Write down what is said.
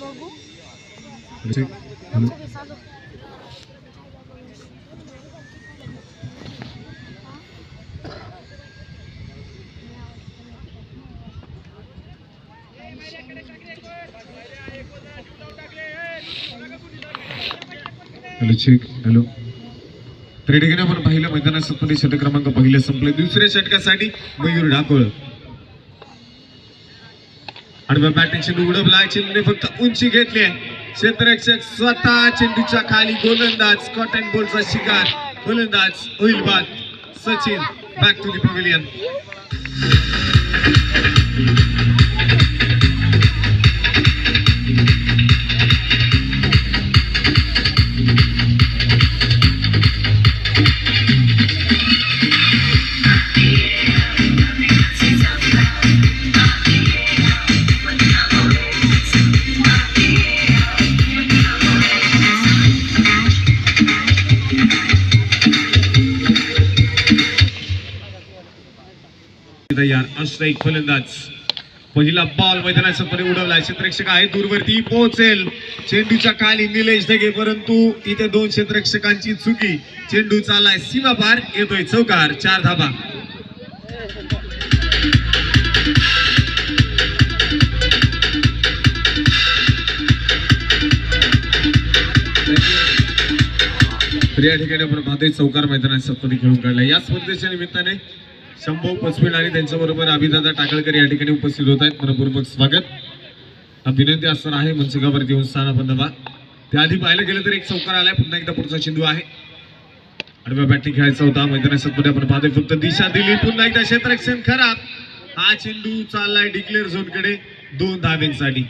बघू hello check hello तर ठिकाणी आपण पाहिलं मैदानात सत्तरी षटक क्रमांक पहिले संपले. दुसऱ्या षटकासाठी मयूर ढाकोळ आडव्या बॅटिंग चेंडू उडवला. चेंडूने फक्त उंची घेतली आहे. क्षेत्ररक्षक स्वतः चेंडूच्या खाली. गोलंदाज कॉटन बॉलचा शिकार. गोलंदाज होईल बाद. Sachin back to the pavilion. तयार असं एक फलंदाज. पहिला बॉल मैदानाच्या मध्ये उडवला. क्षेत्ररक्षक आहे दूरवरती पोहोचेल. चेंडूच्या खाली निलेश ढगे परंतु इथे दोन क्षेत्ररक्षकांची चुकी. चेंडू चाललाय सीमा पार. येतोय चौकार. 4 धाबा. या ठिकाणी आपण पाहतोय चौकार मैदानाच्या मध्ये खेळून काढला. या स्पर्धेच्या निमित्ताने शंभू पचपील आणि त्यांच्याबरोबर अभिदादा टाकळकर या ठिकाणी उपस्थित होत आहेत. मनपूर्वक स्वागत. विनंती असणार आहे मंचकावरती येऊन स्थान बंद व्हा. त्याआधी पाहिलं गेलं तर एक चौकार आलाय. पुन्हा एकदा पुढचा चेंडू आहे. आडव्या बॅटिंग खेळायचा होता. मैदानाच्या मध्ये आपण पाहतोय फक्त दिशा दिली. पुन्हा एकदा क्षेत्ररक्षण खराब. हा चेंडू चाललाय डिक्लेअर झोन कडे 2 धाब्यांसाठी.